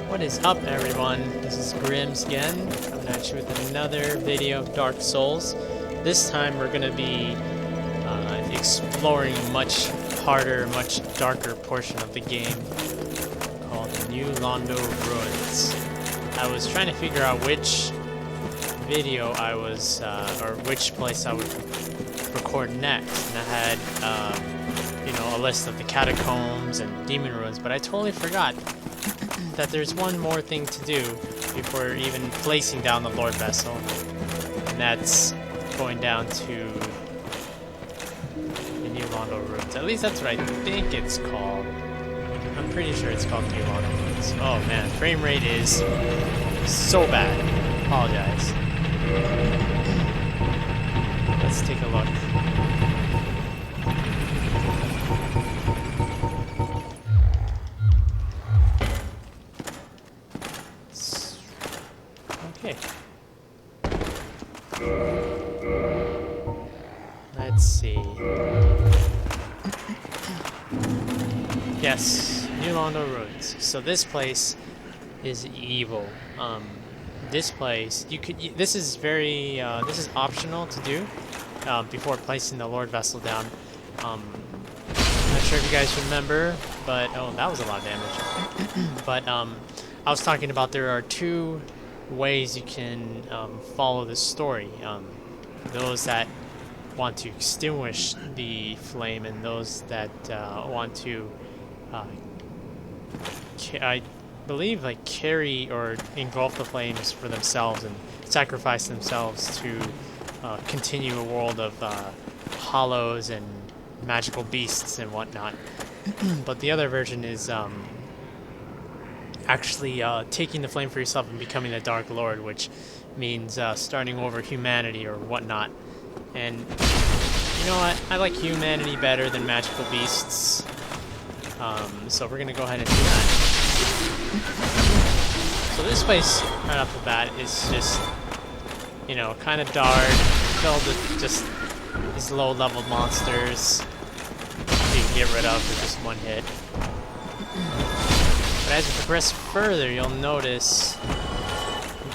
What is up, everyone? This is Grimmmz again, coming at you with another video of Dark Souls. This time we're going to be exploring a much harder, much darker portion of the game called the New Londo Ruins. I was trying to figure out which video I was, or which place I would record next, and I had, you know, a list of the catacombs and demon ruins, but I totally forgot that there's one more thing to do before even placing down the Lordvessel, and that's going down to the New Londo Ruins. At least that's what I think it's called. I'm pretty sure it's called New Londo Ruins. Oh man, frame rate is so bad. Apologize. Let's take a look. Okay. Let's see. Yes, New Londo Ruins. So this place is evil. This place, this is very, this is optional to do before placing the Lordvessel down. Not sure if you guys remember, but oh, that was a lot of damage. But I was talking about there are two ways you can follow this story. Those that want to extinguish the flame, and those that want to, I believe, like carry or engulf the flames for themselves and sacrifice themselves to continue a world of hollows and magical beasts and whatnot. But the other version is actually taking the flame for yourself and becoming a Dark Lord, which means starting over humanity or whatnot. And you know what? I like humanity better than magical beasts. So we're gonna go ahead and do that. So this place, right off the bat, is just, you know, kind of dark, filled with just these low-level monsters you can get rid of with just one hit. But as you progress further, you'll notice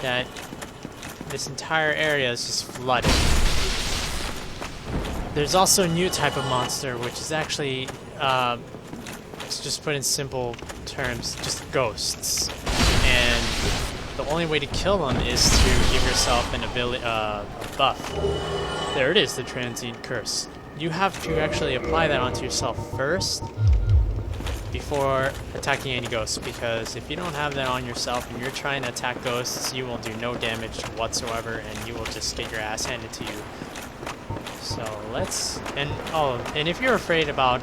that this entire area is just flooded. There's also a new type of monster, which is actually, to just put in simple terms, just ghosts. And the only way to kill them is to give yourself an ability, a buff. There it is, the transient curse. You have to actually apply that onto yourself first before attacking any ghosts, because if you don't have that on yourself and you're trying to attack ghosts, you will do no damage whatsoever and you will just get your ass handed to you. So let's, and if you're afraid about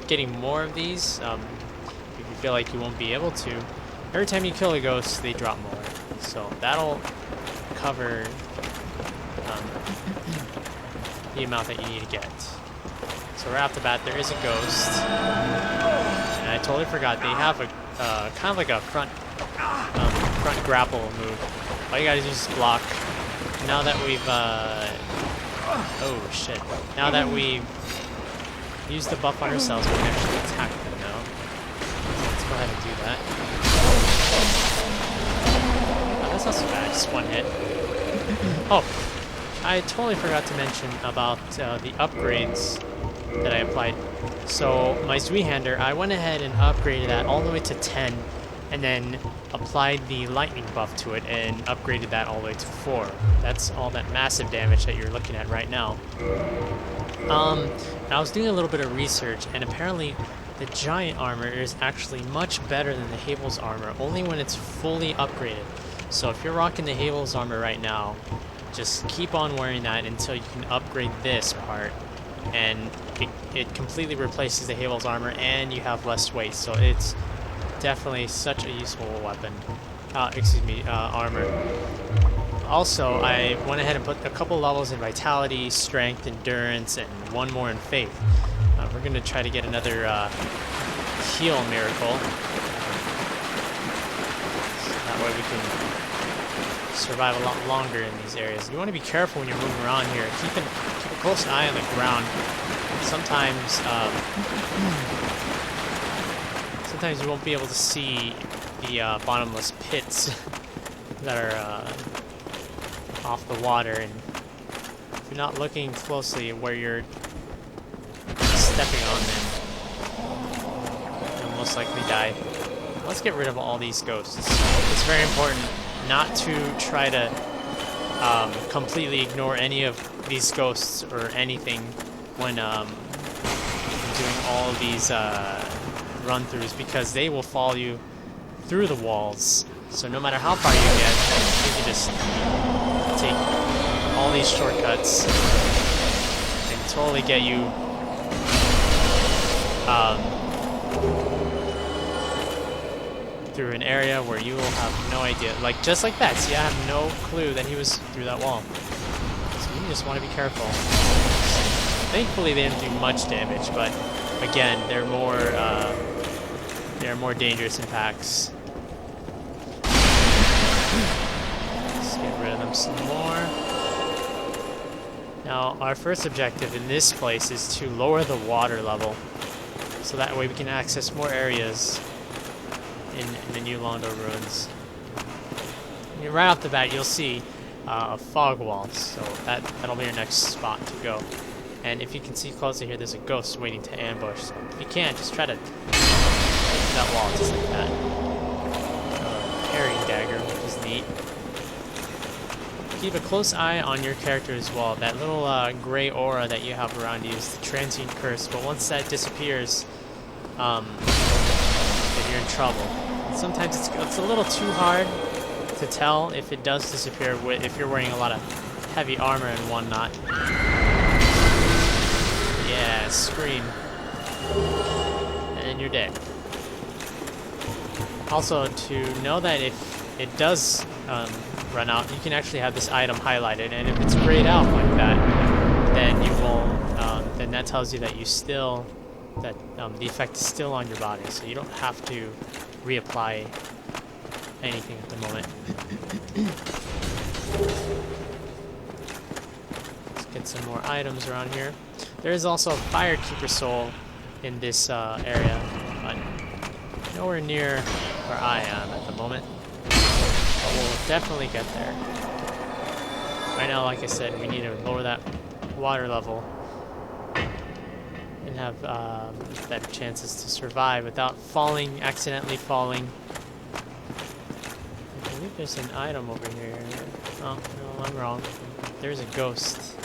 getting more of these, if you feel like you won't be able to, every time you kill a ghost, they drop more. So that'll cover the amount that you need to get. So right off the bat, there is a ghost. And I totally forgot, they have a kind of like a front grapple move. All you gotta do is block. Now that we've oh shit. Now that we've used the buff on ourselves, we can actually attack them now. Let's go ahead and do that. Oh, that's not so bad, just one hit. Oh, I totally forgot to mention about the upgrades that I applied. So my Zweihander, I went ahead and upgraded that all the way to 10, and then applied the lightning buff to it and upgraded that all the way to 4. That's all that massive damage that you're looking at right now. I was doing a little bit of research, and apparently the giant armor is actually much better than the Havel's armor, only when it's fully upgraded. So if you're rocking the Havel's armor right now, just keep on wearing that until you can upgrade this part, and it completely replaces the Havel's armor and you have less weight, so it's definitely such a useful weapon. Armor. Also, I went ahead and put a couple levels in Vitality, Strength, Endurance, and one more in Faith. We're going to try to get another heal miracle. So that way we can survive a lot longer in these areas. You want to be careful when you're moving around here. Keep a close eye on the ground. Sometimes you won't be able to see the bottomless pits that are off the water, and if you're not looking closely where you're stepping on, then you'll most likely die. Let's get rid of all these ghosts. It's very important not to try to completely ignore any of these ghosts or anything when doing all of these run-throughs, because they will follow you through the walls. So no matter how far you get, you can just take all these shortcuts and totally get you through an area where you will have no idea. Like, just like that. See, I have no clue that he was through that wall. So you just want to be careful. Thankfully, they didn't do much damage, but again, they're more dangerous in packs. Let's get rid of them some more. Now, our first objective in this place is to lower the water level, so that way we can access more areas in the new Londo ruins. And right off the bat, you'll see a fog wall, so that'll be your next spot to go. And if you can see closer here, there's a ghost waiting to ambush. So if you can, just try to hit that wall just like that. Parrying dagger, which is neat. Keep a close eye on your character as well. That little gray aura that you have around you is the transient curse, but once that disappears, then you're in trouble. And sometimes it's a little too hard to tell if it does disappear if you're wearing a lot of heavy armor and whatnot. Yeah, scream. And you're dead. Also, to know that if it does run out, you can actually have this item highlighted, and if it's grayed out like that, then you will, then that tells you that you still, that the effect is still on your body, so you don't have to reapply anything at the moment. Let's get some more items around here. There is also a Firekeeper soul in this area, but nowhere near where I am at the moment. But we'll definitely get there. Right now, like I said, we need to lower that water level and have better chances to survive without accidentally falling. I believe there's an item over here. Oh, no, I'm wrong. There's a ghost.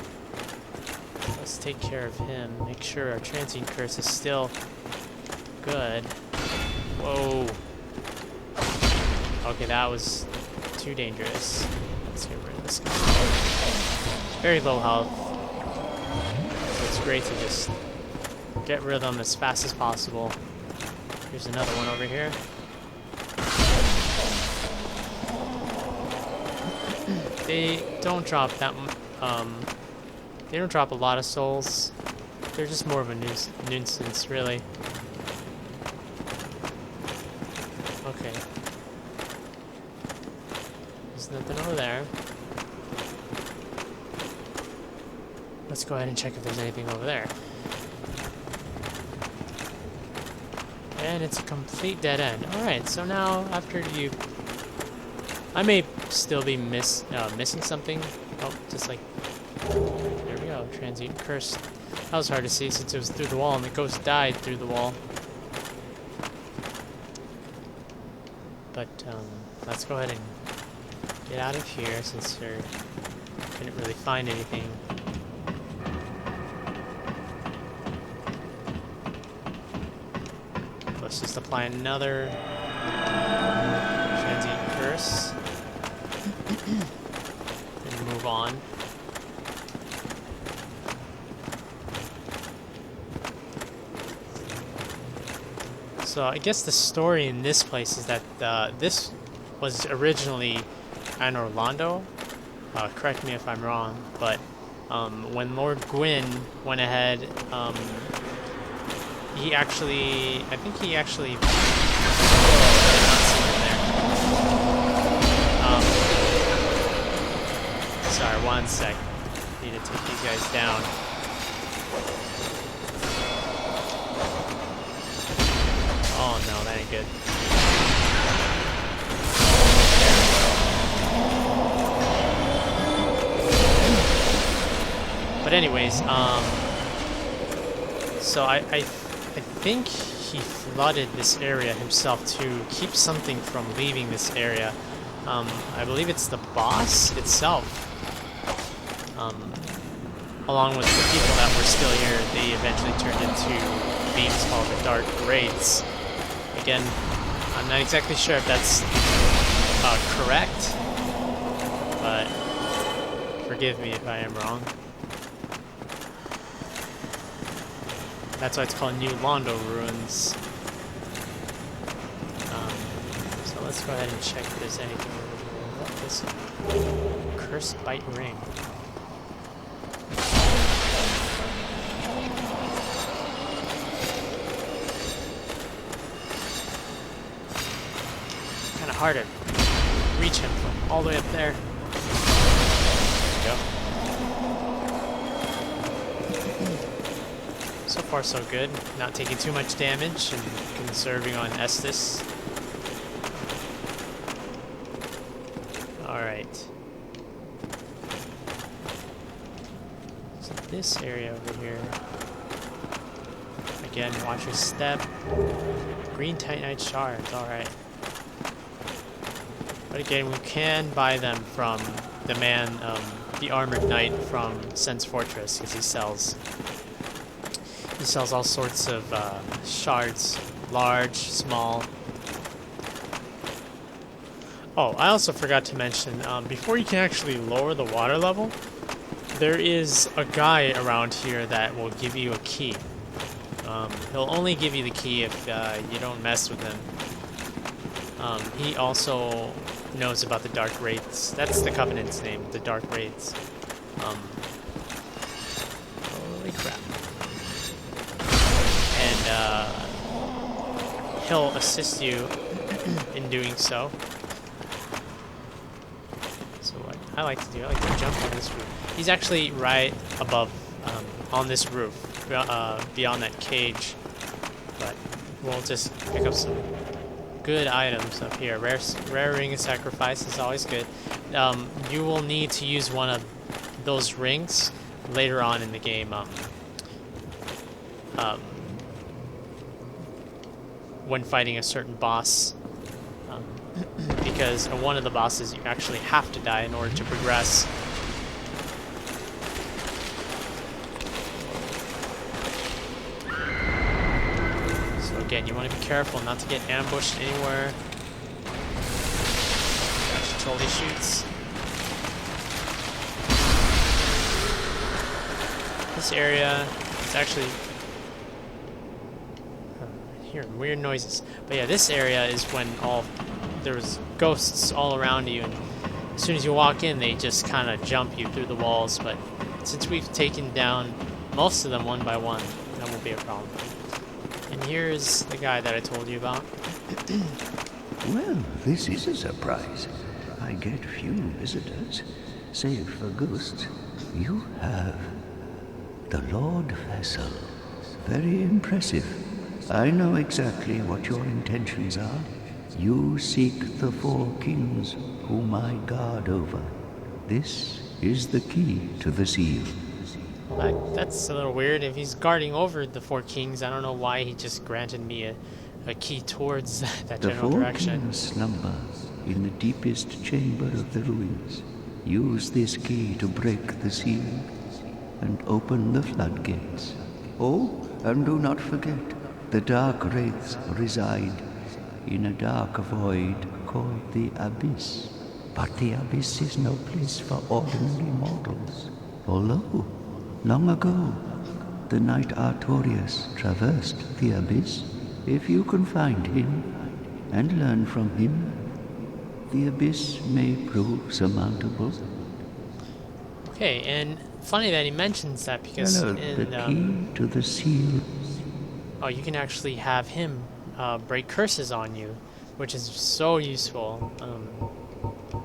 Let's take care of him. Make sure our transient curse is still good. Whoa. Okay, that was too dangerous. Let's get rid of this guy. Very low health. So it's great to just get rid of them as fast as possible. Here's another one over here. They don't drop that they don't drop a lot of souls. They're just more of a nuisance, really. Okay. There's nothing over there. Let's go ahead and check if there's anything over there. And it's a complete dead end. Alright, so now after you... I may still be missing something. Oh, just like... There we go, transient curse. That was hard to see since it was through the wall and the ghost died through the wall. But let's go ahead and get out of here since we couldn't really find anything. Let's just apply another transient curse and move on. So I guess the story in this place is that this was originally an Londo. Correct me if I'm wrong, but when Lord Gwyn went ahead, he actually, I think he actually. Sorry, one sec. Need to take these guys down. Oh no, that ain't good. anyways, so I think he flooded this area himself to keep something from leaving this area. I believe it's the boss itself. Along with the people that were still here, they eventually turned into beings called the Darkwraiths. Again, I'm not exactly sure if that's correct, but forgive me if I am wrong. That's why it's called New Londo Ruins. So let's go ahead and check if there's anything over here. What is it? Cursed Bite Ring. Kind of hard to reach him from all the way up there. There we go. So far so good. Not taking too much damage and conserving on Estus. Alright. So this area over here. Again, watch your step. Green Titanite shards, alright. But again, we can buy them from the man, the armored knight from Sen's Fortress, because he sells all sorts of shards, large, small. Oh, I also forgot to mention, before you can actually lower the water level, there is a guy around here that will give you a key. He'll only give you the key if you don't mess with him. He also knows about the Darkwraiths. That's the Covenant's name, the Darkwraiths. Holy crap. And he'll assist you in doing so. So what I like to do, I like to jump on this roof. He's actually right above, on this roof, beyond that cage. But we'll just pick up some good items up here. Rare ring of sacrifice is always good. You will need to use one of those rings later on in the game. When fighting a certain boss, because one of the bosses you actually have to die in order to progress. So again, you want to be careful not to get ambushed anywhere. She totally shoots. This area is actually hearing weird noises, but yeah, this area is when there's ghosts all around you, and as soon as you walk in, they just kind of jump you through the walls. But since we've taken down most of them one by one, that won't be a problem. And here's the guy that I told you about. Well, this is a surprise. I get few visitors, save for ghosts. You have the Lordvessel. Very impressive. I know exactly what your intentions are. You seek the 4 kings whom I guard over. This is the key to the seal. That's a little weird. If he's guarding over the 4 kings, I don't know why he just granted me a key towards that general direction. The 4 kings slumber in the deepest chamber of the ruins. Use this key to break the seal and open the floodgates. Oh, and do not forget, the Darkwraiths reside in a dark void called the Abyss. But the Abyss is no place for ordinary mortals. Although, long ago, the knight Artorias traversed the Abyss. If you can find him and learn from him, the Abyss may prove surmountable. Okay, and funny that he mentions that, because the key to the seal. Oh, you can actually have him break curses on you, which is so useful.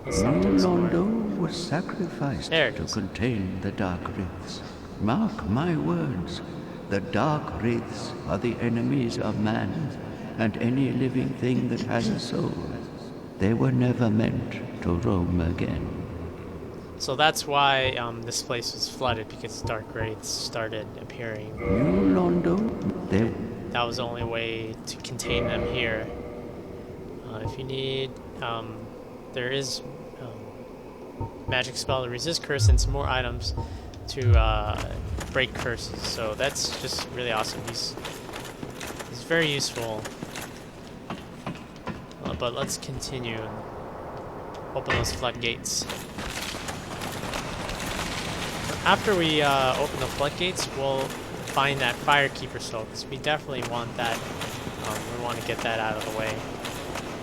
Londo was sacrificed to contain the Darkwraiths. Mark my words, the Darkwraiths are the enemies of man and any living thing that has a soul. They were never meant to roam again. So that's why this place was flooded, because Darkwraiths started appearing. You, Londo? There. That was the only way to contain them here. If you need, there is magic spell to resist curse and some more items to break curses. So that's just really awesome. He's very useful. But let's continue and open those floodgates. After we open the floodgates, we'll find that Firekeeper soul, because we definitely want that. We want to get that out of the way.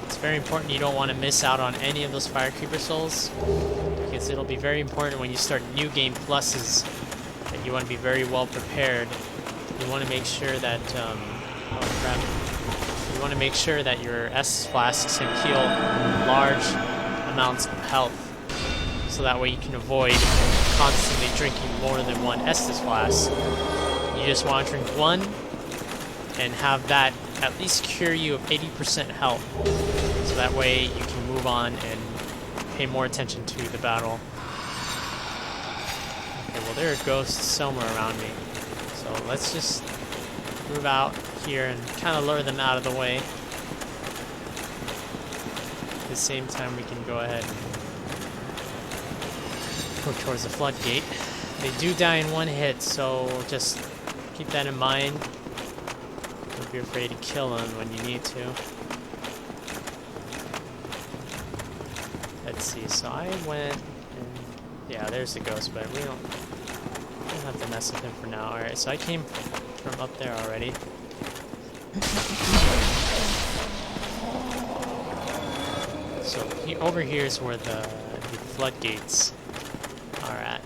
It's very important. You don't want to miss out on any of those Firekeeper souls, because it'll be very important when you start new game pluses that you want to be very well prepared. You want to make sure that oh crap. You want to make sure that your Estus flasks can heal large amounts of health, so that way you can avoid constantly drinking more than one Estus flask. You just want to drink one and have that at least cure you of 80% health, so that way you can move on and pay more attention to the battle. Okay, well, there are ghosts somewhere around me, so let's just move out here and kind of lure them out of the way. At the same time, we can go ahead and go towards the floodgate. They do die in one hit, so just keep that in mind. Don't be afraid to kill them when you need to. Let's see, so I went and yeah, there's the ghost, but we don't have to mess with him for now. Alright, so I came from up there already. So over here is where the floodgates are at.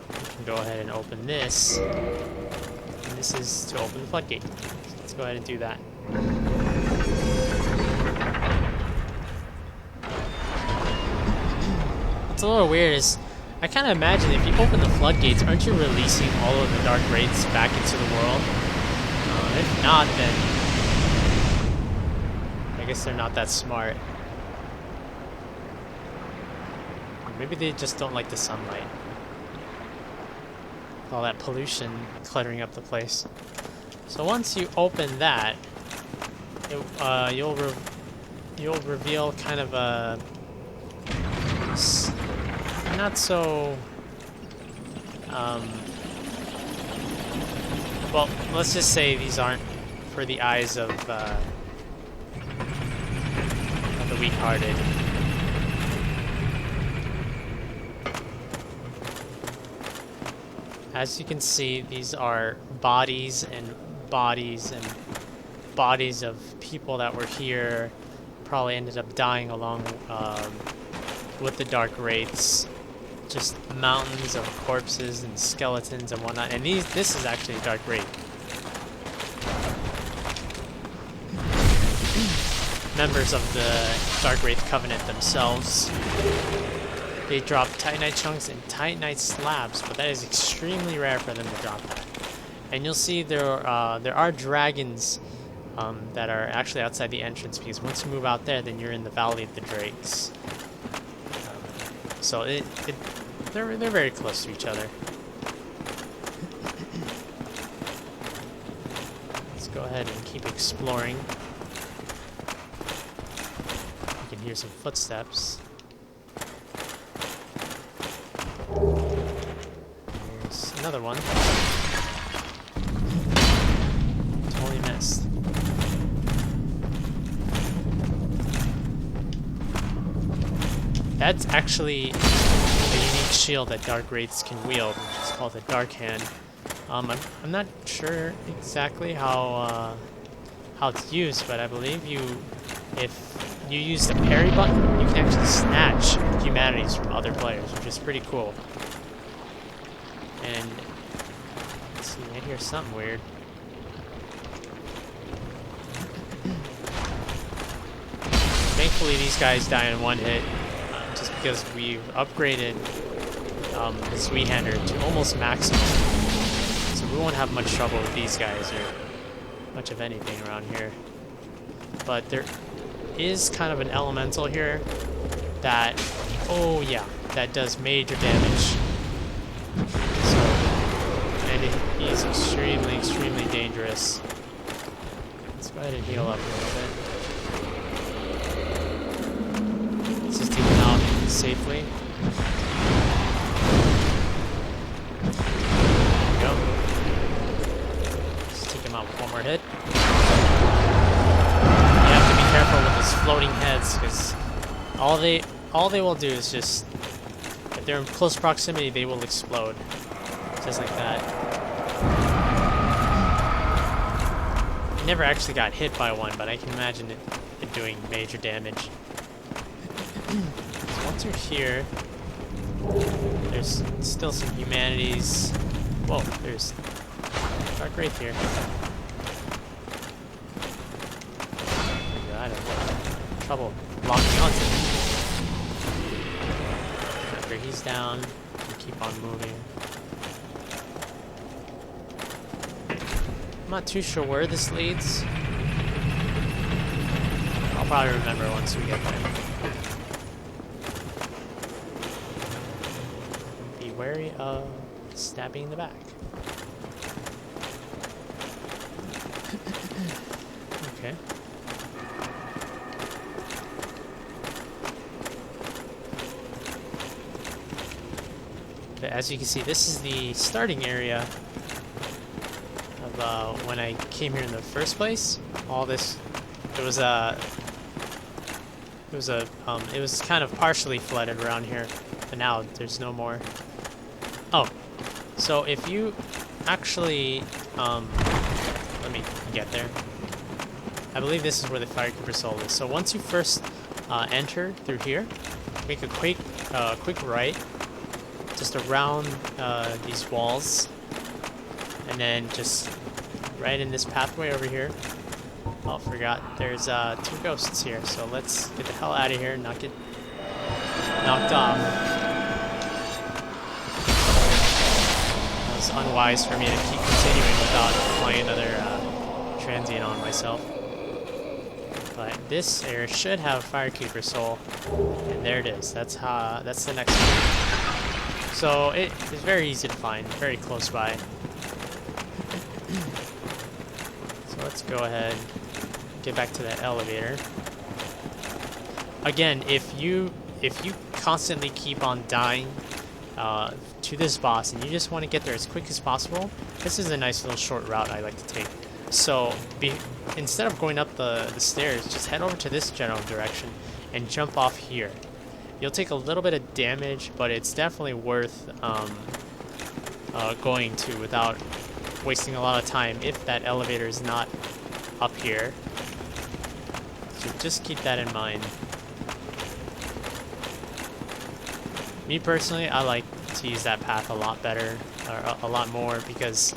We can go ahead and open this. And this is to open the floodgate. So let's go ahead and do that. What's a little weird is I kind of imagine if you open the floodgates, aren't you releasing all of the Darkwraiths back into the world? If not, then I guess they're not that smart. Or maybe they just don't like the sunlight. All that pollution cluttering up the place. So once you open that, you'll reveal kind of a not so well, let's just say these aren't for the eyes of the weak-hearted. As you can see, these are bodies and bodies and bodies of people that were here, probably ended up dying along with the Darkwraiths. Just mountains of corpses and skeletons and whatnot. And this is actually a Darkwraith. Members of the Darkwraith Covenant themselves. They drop Titanite chunks and Titanite slabs, but that is extremely rare for them to drop that. And you'll see there are dragons that are actually outside the entrance, because once you move out there, then you're in the Valley of the Drakes. So they're very close to each other. Let's go ahead and keep exploring. You can hear some footsteps. There's another one. Totally missed. That's actually a unique shield that Darkwraiths can wield, which is called the Dark Hand. I'm not sure exactly how it's used, but I believe if you use the parry button, you can actually snatch humanities from other players, which is pretty cool. And let's see, I hear something weird. Thankfully, these guys die in one hit. Just because we've upgraded the Sweet Hander to almost maximum. So we won't have much trouble with these guys or much of anything around here. But there is kind of an elemental here that, oh yeah, that does major damage. So, and he's extremely, extremely dangerous. Let's go ahead and heal up a little bit. Let's just take him out safely. There we go. Let's take him out with one more hit. You have to be careful with those floating heads, because all they will do is just, if they're in close proximity, they will explode. Just like that. I never actually got hit by one, but I can imagine it doing major damage. So once you're here, there's still some humanities. Whoa, there's Darkwraith here. God, I'm trouble locking onto him. After he's down, we keep on moving. I'm not too sure where this leads. I'll probably remember once we get there. Be wary of stabbing in the back. Okay. But as you can see, this is the starting area of when I came here in the first place. All this, it was kind of partially flooded around here, but now there's no more. Oh, so if you actually, let me get there. I believe this is where the Firekeeper Soul is. So once you first enter through here, make a quick right, just around these walls, and then just right in this pathway over here. Oh, forgot. There's 2 ghosts here, so let's get the hell out of here and not get knocked off. That was unwise for me to keep continuing without applying another transient on myself. But this area should have Firekeeper Soul, and there it is. That's the next one. So it is very easy to find, very close by. So let's go ahead, get back to that elevator. Again, if you constantly keep on dying to this boss and you just want to get there as quick as possible, this is a nice little short route I like to take. So instead of going up the stairs, just head over to this general direction and jump off here. You'll take a little bit of damage, but it's definitely worth going to without wasting a lot of time if that elevator is not up here. So just keep that in mind. Me personally, I like to use that path a lot better, or a lot more, because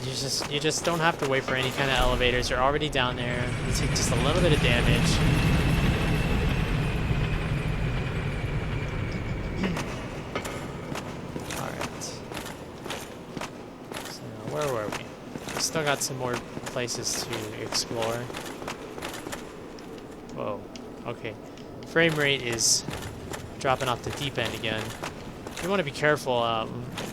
you just don't have to wait for any kind of elevators. You're already down there. You take just a little bit of damage. Alright. So now, where were we? We still got some more places to explore. Whoa. Okay. Frame rate is dropping off the deep end again. You want to be careful.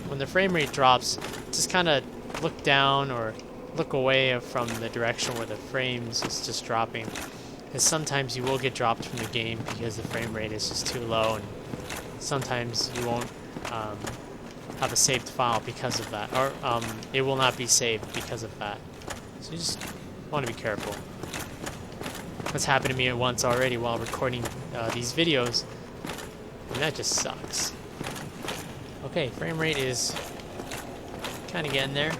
When the frame rate drops, just kind of look down or look away from the direction where the frames is just dropping, because sometimes you will get dropped from the game because the frame rate is just too low, and sometimes you won't have a saved file because of that, or it will not be saved because of that. So you just want to be careful. That's happened to me once already while recording these videos, and that just sucks. Okay, frame rate is kind of getting there.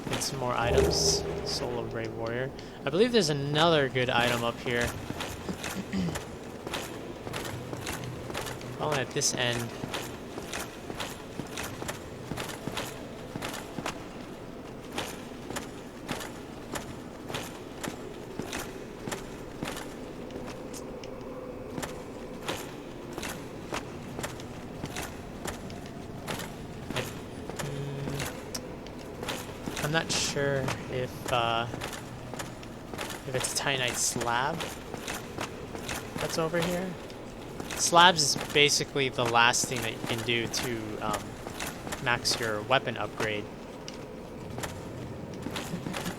Get some more items. Soul of Brave Warrior. I believe there's another good item up here. Probably at this end. I'm not sure if it's a Titanite slab. that's over here. Slabs is basically the last thing that you can do to max your weapon upgrade.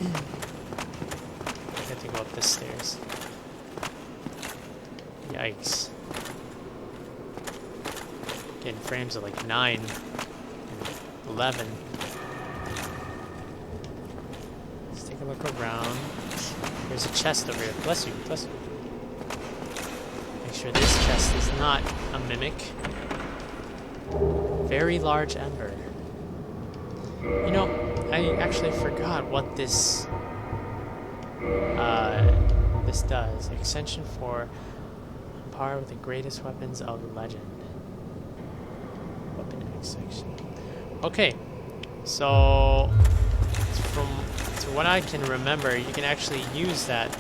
I have to go up the stairs. Yikes. Getting frames of like 9 and 11. Let's take a look around. There's a chest over here. Bless you, bless you. Make sure this chest is not a mimic. Very large ember. You know, I actually forgot what this this does. Extension for par with the greatest weapons of the legend. Weapon extension. Okay, so to what I can remember, you can actually use that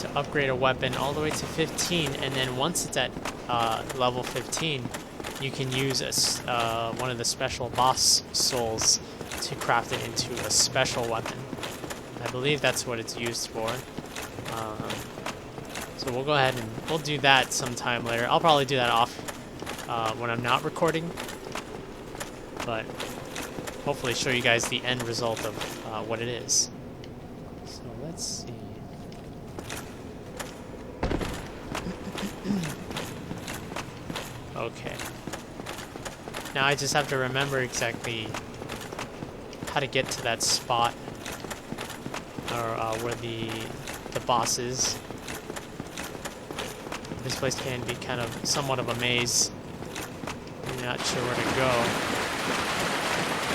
to upgrade a weapon all the way to 15, and then once it's at level 15, you can use one of the special boss souls to craft it into a special weapon. I believe that's what it's used for. So we'll go ahead and we'll do that sometime later. I'll probably do that off when I'm not recording, but hopefully show you guys the end result of what it is. So let's see. Okay. Now I just have to remember exactly how to get to that spot, or where the boss is. This place can be kind of somewhat of a maze. I'm not sure where to go.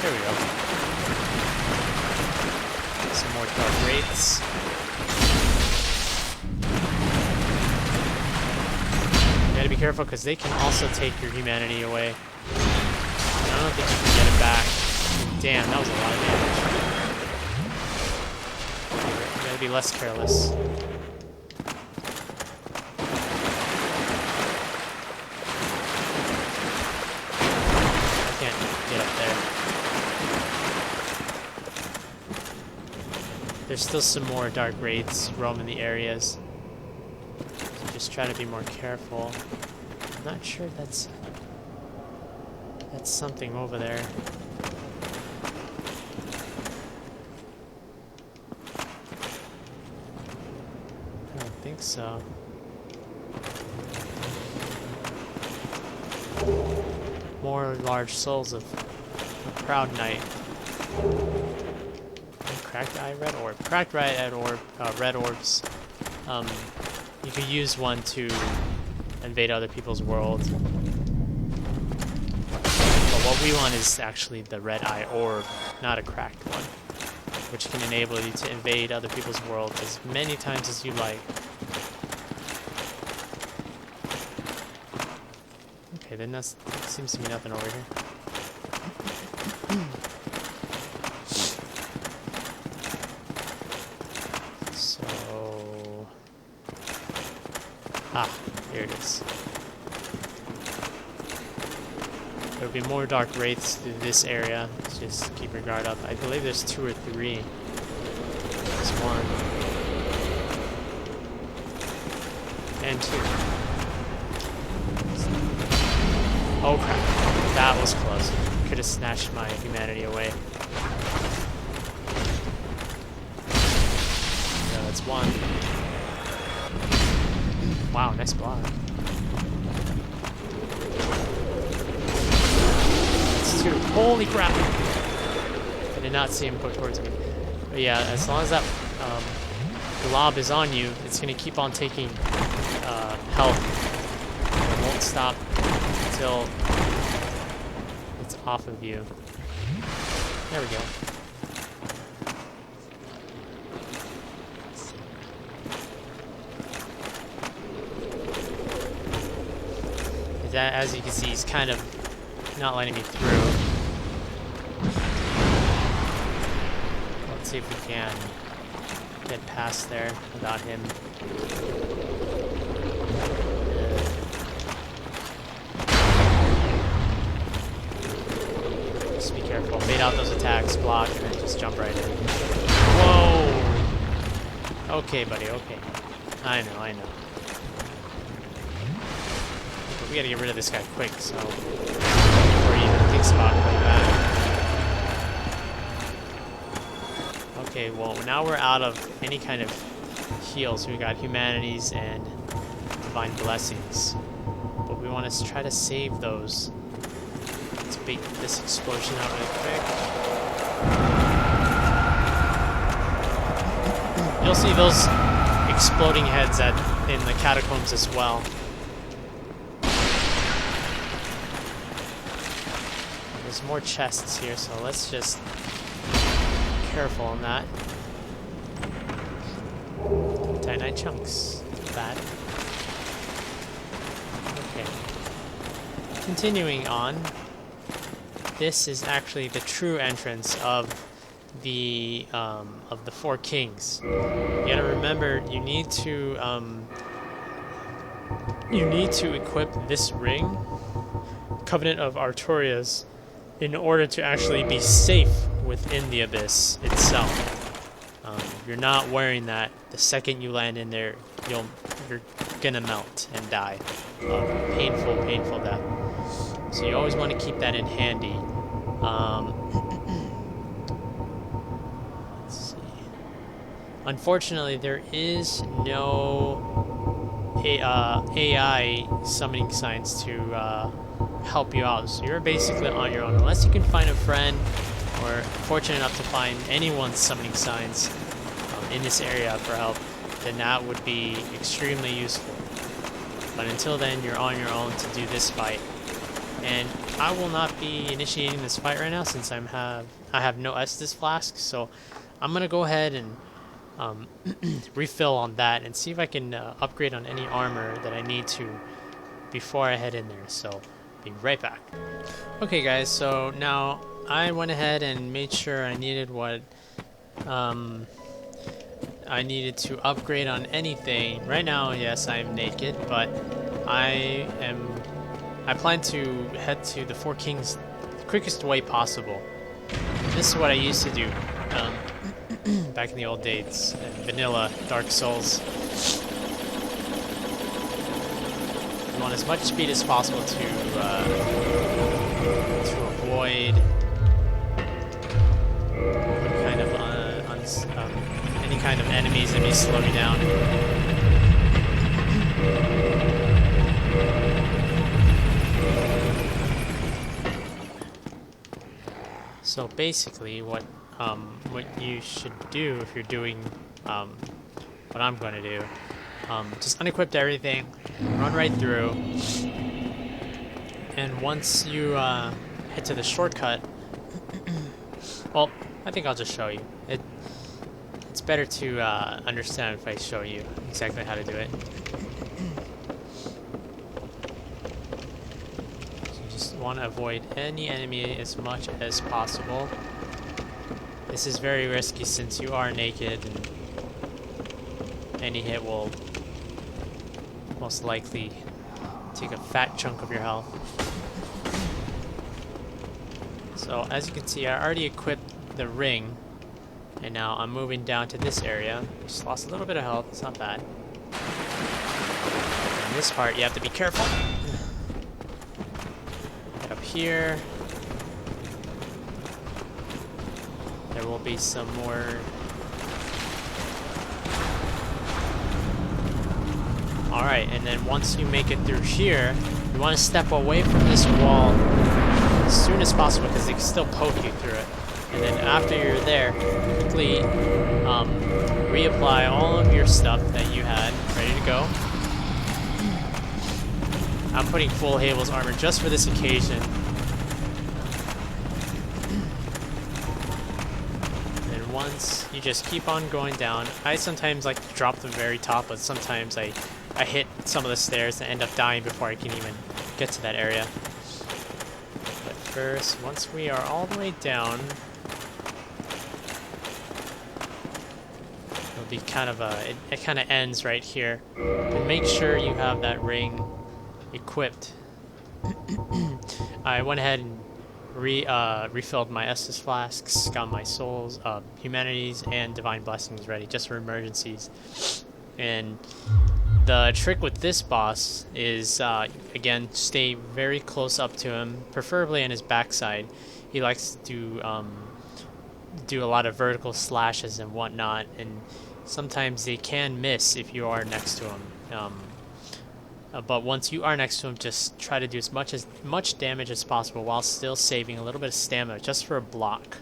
There we go. Some more Darkwraiths. You gotta be careful because they can also take your humanity away. I don't think you can get it back. Damn, that was a lot of damage. You gotta be less careless. I can't get up there. There's still some more Darkwraiths roaming the areas. So just try to be more careful. I'm not sure that's something over there. I don't think so. More large souls of a proud knight. Cracked eye red orb. Cracked red orb. Red orbs. You could use one to invade other people's worlds. But what we want is actually the red eye orb, not a cracked one, which can enable you to invade other people's worlds as many times as you like. Okay, then that seems to be nothing over here. So... ah, here it is. There'll be more Darkwraiths through this area. Just keep your guard up. I believe there's 2 or 3. There's 1. And 2. Oh crap. That was close. Could have snatched my humanity away. Yeah, that's 1. Wow, nice block. That's 2. Holy crap! I did not see him go towards me. But yeah, as long as that blob is on you, it's going to keep on taking health. It won't stop until it's off of you. There we go. As you can see, he's kind of not letting me through. Let's see if we can get past there without him. Just be careful. Bait out those attacks, block, and then just jump right in. Whoa! Okay, buddy, okay. I know. we gotta get rid of this guy quick, so before he even thinks about coming back. Okay, well now we're out of any kind of heals. We got humanities and divine blessings, but we want to try to save those. Let's bait this explosion out really quick. You'll see those exploding heads in the catacombs as well. There's more chests here, so let's just be careful on that. Titanite chunks. Bad. Okay. Continuing on, this is actually the true entrance of the Four Kings. You gotta remember, you need to equip this ring, Covenant of Artorias, in order to actually be safe within the abyss itself. You're not wearing that. The second you land in there, you're gonna melt and die. Painful death. So you always want to keep that in handy. Let's see. Unfortunately, there is no AI summoning signs to help you out. So you're basically on your own. Unless you can find a friend or fortunate enough to find anyone's summoning signs in this area for help, then that would be extremely useful. But until then, you're on your own to do this fight. And I will not be initiating this fight right now since I have no Estus flask, so I'm gonna go ahead and refill on that and see if I can upgrade on any armor that I need to before I head in there. So be right back. Okay guys, so now I went ahead and made sure I needed what I needed to upgrade on anything. Right now, yes, I'm naked, but I plan to head to the Four Kings the quickest way possible. This is what I used to do back in the old days, vanilla Dark Souls. You want as much speed as possible to avoid any kind of enemies that may slow you down. So basically, what you should do if you're doing what I'm going to do, just unequip everything, run right through, and once you head to the shortcut, well, I think I'll just show you. It's better to understand if I show you exactly how to do it. So you just want to avoid any enemy as much as possible. This is very risky since you are naked, and any hit will most likely take a fat chunk of your health. So as you can see, I already equipped the ring, and now I'm moving down to this area. Just lost a little bit of health, it's not bad. In this part, you have to be careful. Get up here. There will be some more. Alright, and then once you make it through here, you want to step away from this wall as soon as possible because they can still poke you through it. And then after you're there, quickly reapply all of your stuff that you had ready to go. I'm putting full Havel's armor just for this occasion. And once you just keep on going down, I sometimes like to drop the very top, but sometimes I hit some of the stairs and end up dying before I can even get to that area. But first, once we are all the way down, it'll be kind of it kind of ends right here. And make sure you have that ring equipped. I went ahead and refilled my Estus flasks, got my souls, humanities, and divine blessings ready just for emergencies. And the trick with this boss is, again, stay very close up to him, preferably on his backside. He likes to do a lot of vertical slashes and whatnot, and sometimes they can miss if you are next to him. But once you are next to him, just try to do as much damage as possible while still saving a little bit of stamina just for a block.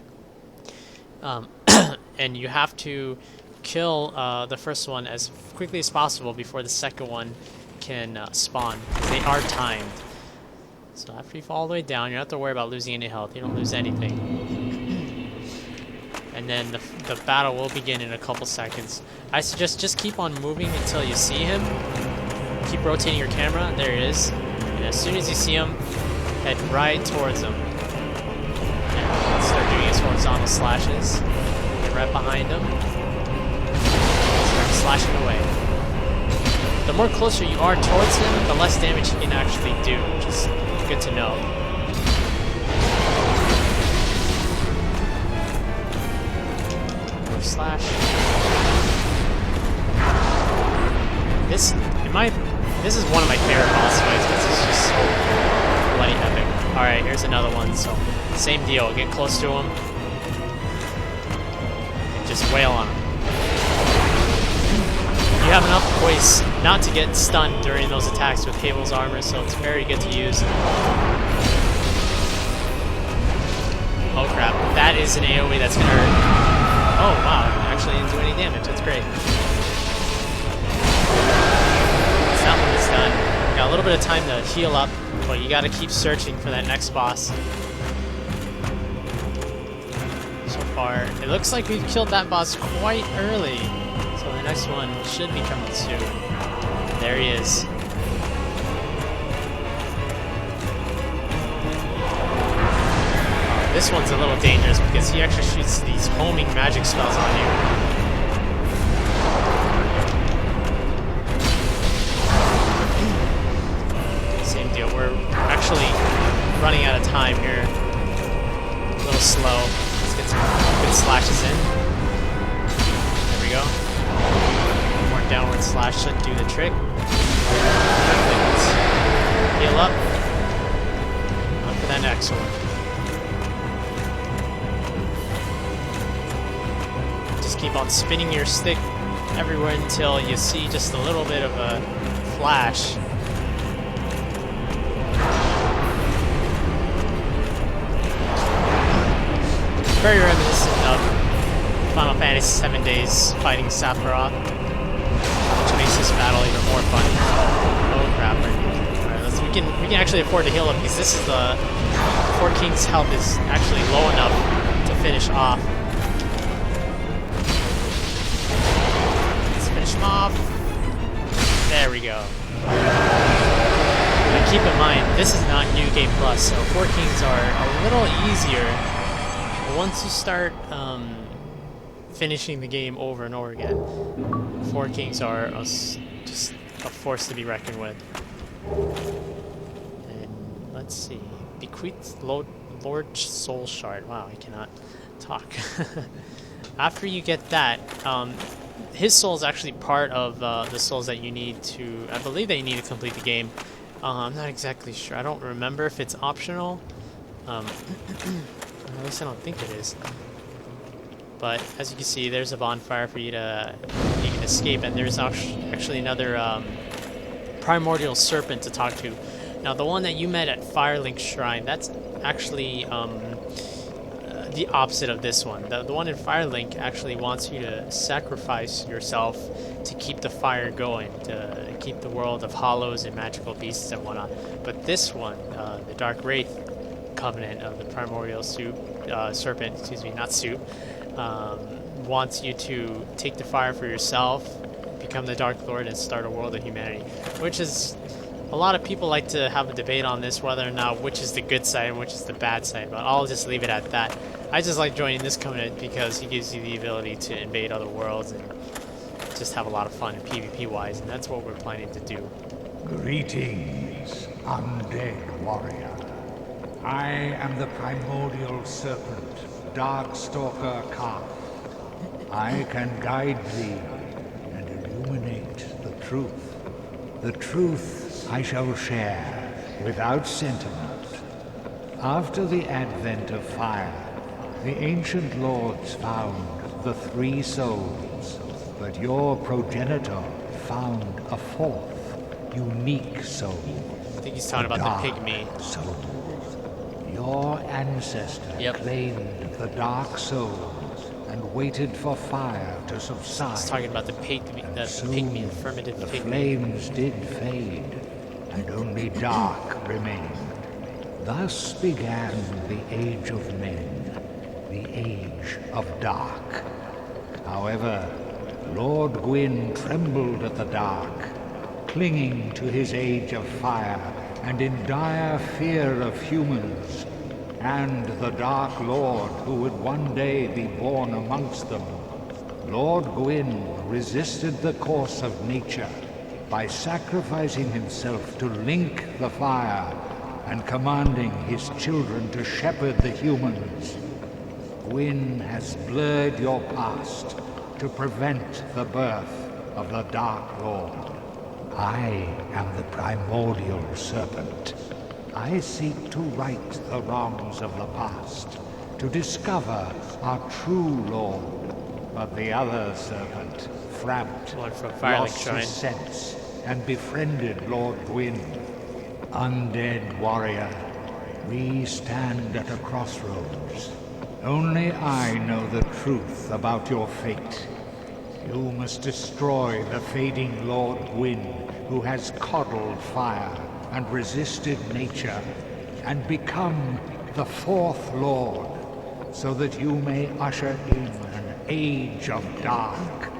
And you have to kill the first one as quickly as possible before the second one can spawn, because they are timed. So after you fall all the way down, you don't have to worry about losing any health. You don't lose anything. And then the battle will begin in a couple seconds. I suggest just keep on moving until you see him. Keep rotating your camera. There he is. And as soon as you see him, head right towards him. And start doing his horizontal slashes. Get right behind him. Start slashing away. The more closer you are towards him, the less damage he can actually do, which is good to know. Slash. This is one of my favorite boss fights because it's just so bloody epic. Alright, here's another one. So, same deal. Get close to him. And just wail on him. You have enough poise not to get stunned during those attacks with Cable's armor, so it's very good to use. Oh crap, that is an AoE that's gonna hurt. Oh wow, actually didn't do any damage, that's great. That one is done. Got a little bit of time to heal up, but you gotta keep searching for that next boss. So far, it looks like we've killed that boss quite early. So the next one should be coming soon. There he is. This one's a little dangerous because he actually shoots these homing magic spells on you. Same deal. We're actually running out of time here. A little slow. Let's get some good slashes in. There we go. One more downward slash should do the trick. Perfect. Heal up. On for that next one. Keep on spinning your stick everywhere until you see just a little bit of a flash. Very reminiscent of Final Fantasy VII Days fighting Sephiroth, which makes this battle even more fun. Oh crap! Alright, we can actually afford to heal him because this is the Four Kings' health is actually low enough to finish off. Off. There we go. Now keep in mind, this is not New Game Plus, so Four Kings are a little easier. But once you start finishing the game over and over again, Four Kings are just a force to be reckoned with. And let's see. Bequeathed Lord Soul Shard. Wow, I cannot talk. After you get that, his soul is actually part of the souls that you need to, I believe that you need to complete the game. I'm not exactly sure. I don't remember if it's optional. At least I don't think it is. But as you can see, there's a bonfire for you to escape, and there's actually another primordial serpent to talk to. Now, the one that you met at Firelink Shrine, that's actually the opposite of this one. The one in Firelink actually wants you to sacrifice yourself to keep the fire going, to keep the world of hollows and magical beasts and whatnot. But this one, the Darkwraith Covenant of the Primordial Serpent, excuse me, not soup, wants you to take the fire for yourself, become the Dark Lord, and start a world of humanity. Which is, a lot of people like to have a debate on this, whether or not which is the good side and which is the bad side, but I'll just leave it at that. I just like joining this covenant because he gives you the ability to invade other worlds and just have a lot of fun PvP-wise, and that's what we're planning to do. Greetings, undead warrior. I am the primordial serpent, Darkstalker Calf. I can guide thee and illuminate truth. The truth I shall share without sentiment. After the advent of fire, the ancient lords found the 3 souls, but your progenitor found a 4th, unique soul. I think he's talking about the pygmy. Soul. Your ancestor claimed the dark soul and waited for fire to subside. He's talking about the pygmy, affirmative the pygmy. flames did fade, and only dark remained. Thus began the Age of Men, the Age of Dark. However, Lord Gwyn trembled at the dark, clinging to his Age of Fire and in dire fear of humans, and the Dark Lord who would one day be born amongst them. Lord Gwyn resisted the course of nature by sacrificing himself to link the fire and commanding his children to shepherd the humans. Gwyn has blurred your past to prevent the birth of the Dark Lord. I am the primordial serpent. I seek to right the wrongs of the past, to discover our true Lord. But the other serpent, Framped, lost his sense and befriended Lord Gwyn. Undead warrior, we stand at a crossroads. Only I know the truth about your fate. You must destroy the fading Lord Gwyn, who has coddled fire and resisted nature, and become the 4th Lord, so that you may usher in an Age of Dark.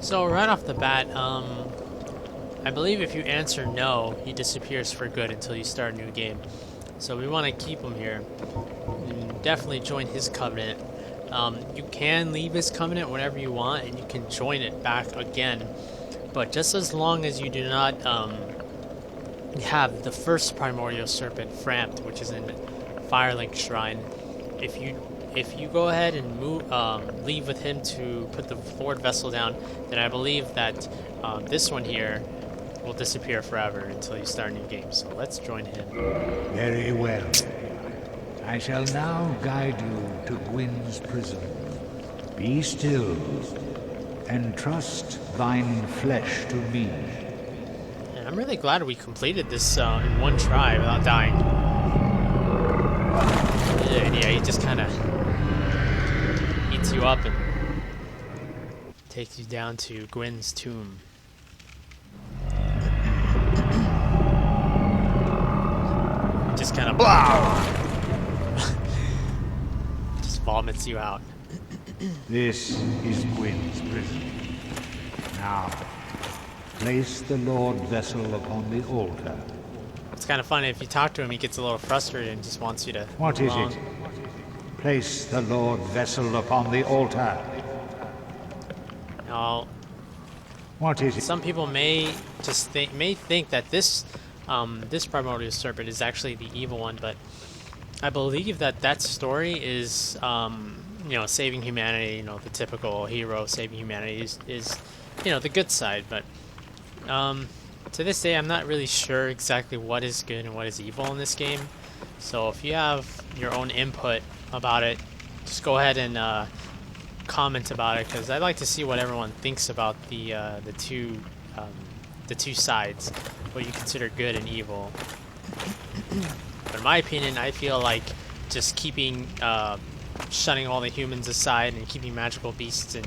So right off the bat, I believe if you answer no, he disappears for good until you start a new game. So we want to keep him here. And definitely join his covenant. You can leave his covenant whenever you want, and you can join it back again. But just as long as you do not have the first primordial serpent, Framped, which is in Firelink Shrine, if you go ahead and leave with him to put the Lordvessel down, then I believe that this one here will disappear forever until you start a new game. So let's join him. Very well. I shall now guide you to Gwyn's prison. Be still, and trust thine flesh to me. And I'm really glad we completed this in one try without dying. Yeah, he just kind of eats you up and takes you down to Gwyn's tomb. Just kind of just vomits you out. This is Gwyn's prison. Now, place the Lordvessel upon the altar. It's kind of funny, if you talk to him, he gets a little frustrated and just wants you to... What is it? Place the Lordvessel upon the altar. No. What is it? Some people may think that this primordial serpent is actually the evil one, but I believe that story is saving humanity. The typical hero saving humanity is the good side. But to this day, I'm not really sure exactly what is good and what is evil in this game. So if you have your own input about it, just go ahead and comment about it, because I'd like to see what everyone thinks about the two sides, what you consider good and evil. But in my opinion, I feel like just shunning all the humans aside and keeping magical beasts and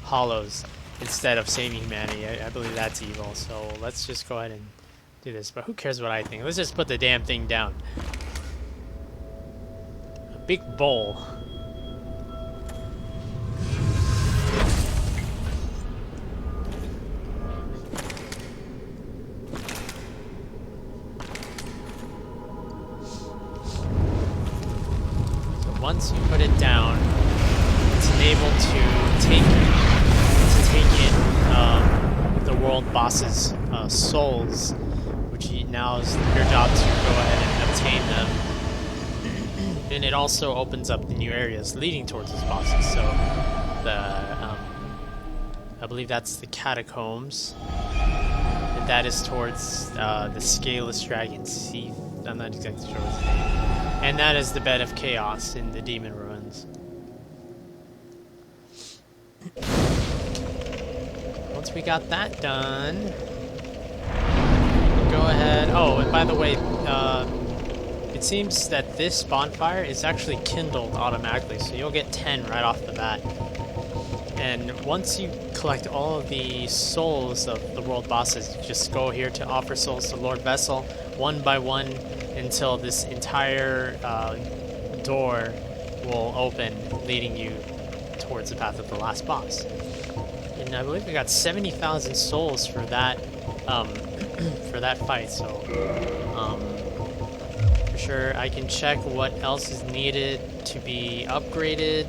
hollows instead of saving humanity, I believe that's evil. So let's just go ahead and do this. But who cares what I think? Let's just put the damn thing down. A big bowl. Once you put it down, it's enabled to take in the world boss's souls, which now is your job to go ahead and obtain them. And it also opens up the new areas leading towards these bosses. So I believe that's the catacombs. And that is towards the Scaleless Dragon Seath. I'm not exactly sure what's the name. And that is the Bed of Chaos in the Demon Ruins. Once we got that done, go ahead. Oh, and by the way, it seems that this bonfire is actually kindled automatically, so you'll get 10 right off the bat. And once you collect all of the souls of the world bosses, you just go here to offer souls to Lordvessel one by one until this entire door will open, leading you towards the path of the last boss. And I believe we got 70,000 souls for that for that fight. So for sure, I can check what else is needed to be upgraded.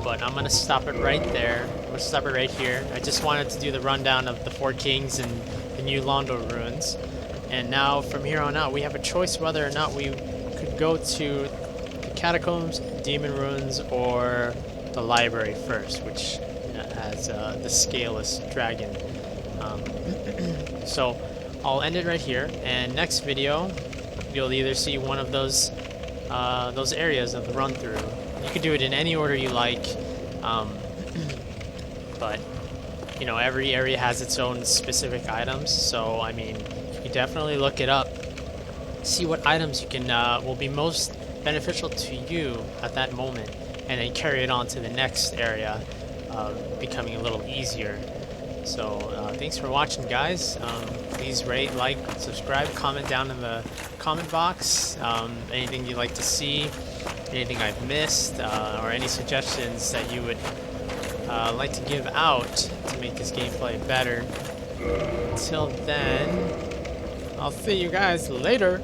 But I'm gonna stop it right there. I'm gonna stop it right here. I just wanted to do the rundown of the 4 kings and the new Londo ruins. And now from here on out, we have a choice whether or not we could go to the catacombs, demon ruins, or the library first, which has the Scaleless Dragon. So I'll end it right here, and next video you'll either see one of those areas of the run through. You can do it in any order you like, but you know, every area has its own specific items, so I mean, you definitely look it up, see what items you can will be most beneficial to you at that moment, and then carry it on to the next area, becoming a little easier. So thanks for watching, guys. Please rate, like, subscribe, comment down in the comment box, anything you'd like to see, anything I've missed, or any suggestions that you would like to give out to make this gameplay better. Until then, I'll see you guys later.